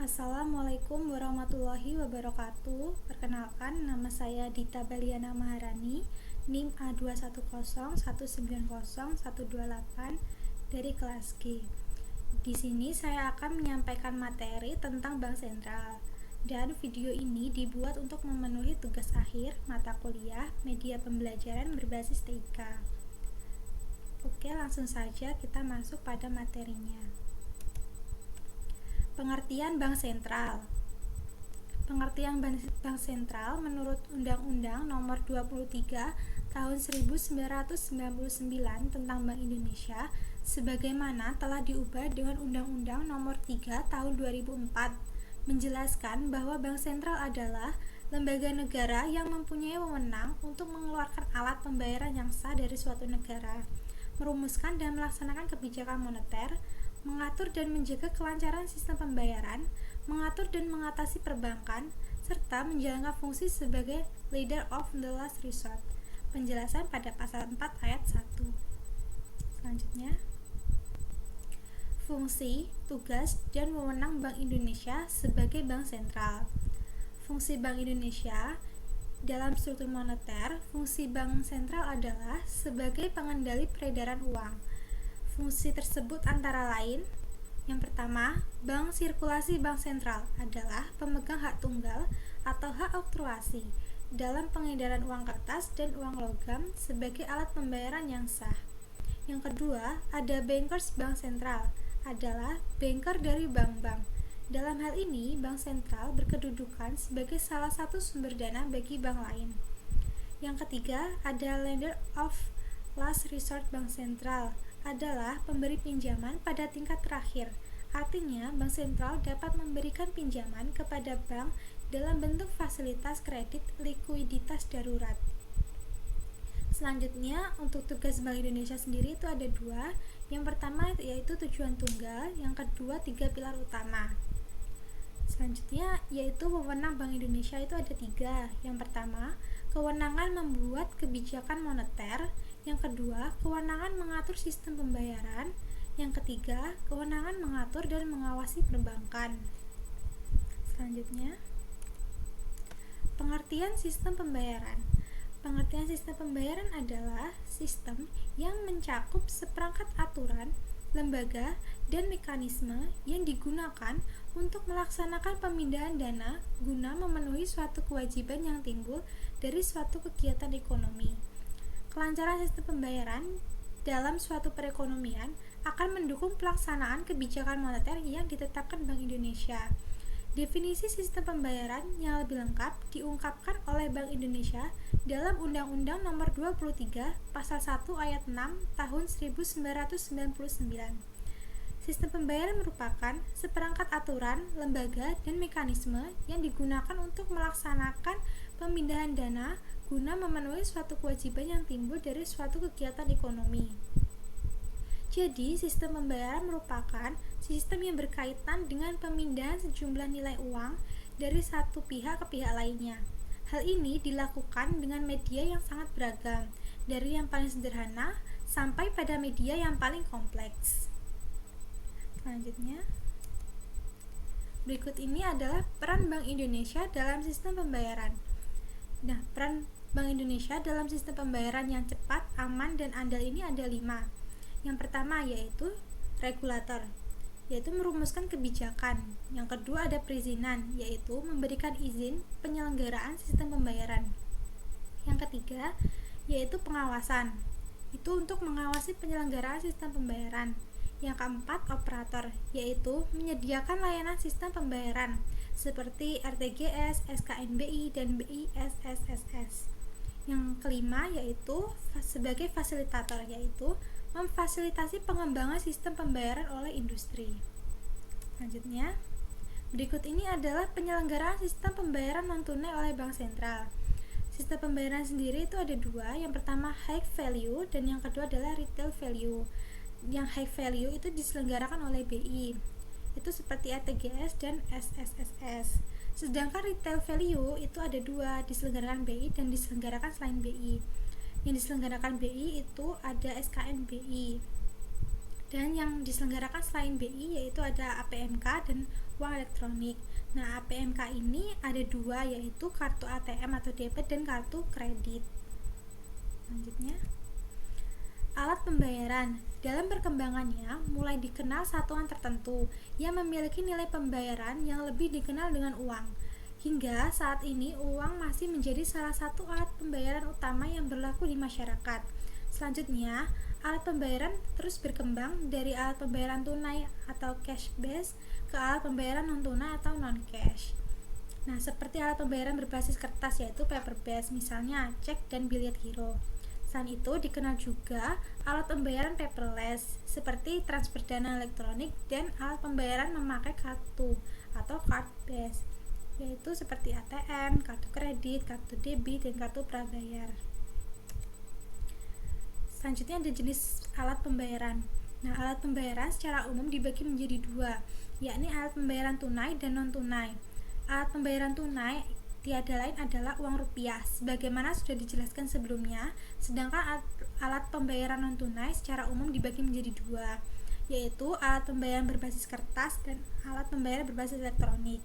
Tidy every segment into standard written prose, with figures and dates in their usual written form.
Assalamualaikum warahmatullahi wabarakatuh. Perkenalkan, nama saya Dita Baliana Maharani, NIM A210190128 dari kelas G. Di sini saya akan menyampaikan materi tentang Bank Sentral. Dan video ini dibuat untuk memenuhi tugas akhir mata kuliah media pembelajaran berbasis TIK. Oke, langsung saja kita masuk pada materinya. Pengertian Bank Sentral. Pengertian Bank Sentral menurut Undang-Undang Nomor 23 Tahun 1999 tentang Bank Indonesia sebagaimana telah diubah dengan Undang-Undang Nomor 3 Tahun 2004 menjelaskan bahwa Bank Sentral adalah lembaga negara yang mempunyai wewenang untuk mengeluarkan alat pembayaran yang sah dari suatu negara, merumuskan dan melaksanakan kebijakan moneter, mengatur dan menjaga kelancaran sistem pembayaran, mengatur dan mengatasi perbankan, serta menjalankan fungsi sebagai leader of the last resort. Penjelasan pada pasal 4 ayat 1. Selanjutnya, fungsi, tugas, dan wewenang Bank Indonesia sebagai Bank Sentral. Fungsi Bank Indonesia dalam struktur moneter, fungsi Bank Sentral adalah sebagai pengendali peredaran uang. Fungsi tersebut antara lain, yang pertama, Bank Sirkulasi Bank Sentral adalah pemegang hak tunggal atau hak oktroasi dalam pengedaran uang kertas dan uang logam sebagai alat pembayaran yang sah. Yang kedua, ada Bankers Bank Sentral, adalah banker dari bank-bank. Dalam hal ini, Bank Sentral berkedudukan sebagai salah satu sumber dana bagi bank lain. Yang ketiga, ada Lender of Last Resort Bank Sentral, adalah pemberi pinjaman pada tingkat terakhir. Artinya, Bank Sentral dapat memberikan pinjaman kepada bank dalam bentuk fasilitas kredit likuiditas darurat. Selanjutnya, untuk tugas Bank Indonesia sendiri itu ada dua. Yang pertama yaitu tujuan tunggal, yang kedua 3 pilar utama. Selanjutnya yaitu wewenang Bank Indonesia itu ada 3. Yang pertama, kewenangan membuat kebijakan moneter. Yang kedua, kewenangan mengatur sistem pembayaran. Yang ketiga, kewenangan mengatur dan mengawasi perbankan. Selanjutnya, pengertian sistem pembayaran. Pengertian sistem pembayaran adalah sistem yang mencakup seperangkat aturan, lembaga, dan mekanisme yang digunakan untuk melaksanakan pemindahan dana guna memenuhi suatu kewajiban yang timbul dari suatu kegiatan ekonomi. Kelancaran sistem pembayaran dalam suatu perekonomian akan mendukung pelaksanaan kebijakan moneter yang ditetapkan Bank Indonesia. Definisi sistem pembayaran yang lebih lengkap diungkapkan oleh Bank Indonesia dalam Undang-Undang Nomor 23 Pasal 1 Ayat 6 Tahun 1999. Sistem pembayaran merupakan seperangkat aturan, lembaga, dan mekanisme yang digunakan untuk melaksanakan pemindahan dana guna memenuhi suatu kewajiban yang timbul dari suatu kegiatan ekonomi. Jadi, sistem pembayaran merupakan sistem yang berkaitan dengan pemindahan sejumlah nilai uang dari satu pihak ke pihak lainnya. Hal ini dilakukan dengan media yang sangat beragam, dari yang paling sederhana sampai pada media yang paling kompleks. Selanjutnya, berikut ini adalah peran Bank Indonesia dalam sistem pembayaran. Nah, peran Bank Indonesia dalam sistem pembayaran yang cepat, aman, dan andal ini ada 5. Yang pertama yaitu regulator, yaitu merumuskan kebijakan. Yang kedua ada perizinan, yaitu memberikan izin penyelenggaraan sistem pembayaran. Yang ketiga yaitu pengawasan, itu untuk mengawasi penyelenggaraan sistem pembayaran. Yang keempat operator, yaitu menyediakan layanan sistem pembayaran seperti RTGS, SKNBI, dan BISSSS. Yang kelima yaitu sebagai fasilitator, yaitu memfasilitasi pengembangan sistem pembayaran oleh industri. Selanjutnya, berikut ini adalah penyelenggaraan sistem pembayaran non-tunai oleh Bank Sentral. Sistem pembayaran sendiri itu ada 2. Yang pertama high value dan yang kedua adalah retail value. Yang high value itu diselenggarakan oleh BI, itu seperti RTGS dan SSSS. Sedangkan retail value itu ada 2, diselenggarakan BI dan diselenggarakan selain BI. Yang diselenggarakan BI itu ada SKNBI, dan yang diselenggarakan selain BI yaitu ada APMK dan uang elektronik. Nah, APMK ini ada dua, yaitu kartu ATM atau debit dan kartu kredit. Selanjutnya, alat pembayaran. Dalam perkembangannya, mulai dikenal satuan tertentu yang memiliki nilai pembayaran yang lebih dikenal dengan uang. Hingga saat ini, uang masih menjadi salah satu alat pembayaran utama yang berlaku di masyarakat. Selanjutnya, alat pembayaran terus berkembang dari alat pembayaran tunai atau cash based ke alat pembayaran non-tunai atau non-cash. Nah, seperti alat pembayaran berbasis kertas yaitu paper based, misalnya cek dan bilet giro. Selain itu, dikenal juga alat pembayaran paperless seperti transfer dana elektronik dan alat pembayaran memakai kartu atau card based, yaitu seperti ATM, kartu kredit, kartu debit, dan kartu prabayar. Selanjutnya ada jenis alat pembayaran. Nah, alat pembayaran secara umum dibagi menjadi dua, yakni alat pembayaran tunai dan non-tunai. Alat pembayaran tunai tiada lain adalah uang rupiah, sebagaimana sudah dijelaskan sebelumnya, sedangkan alat pembayaran non-tunai secara umum dibagi menjadi dua, yaitu alat pembayaran berbasis kertas dan alat pembayaran berbasis elektronik.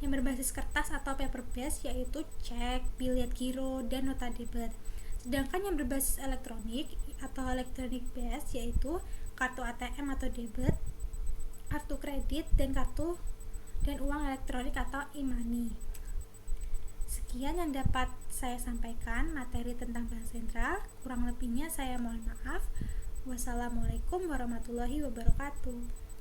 Yang berbasis kertas atau paper based yaitu cek, bilet giro, dan nota debit. Sedangkan yang berbasis elektronik atau electronic based yaitu kartu ATM atau debit, kartu kredit, dan uang elektronik atau e-money. Sekian yang dapat saya sampaikan materi tentang bank sentral. Kurang lebihnya saya mohon maaf. Wassalamualaikum warahmatullahi wabarakatuh.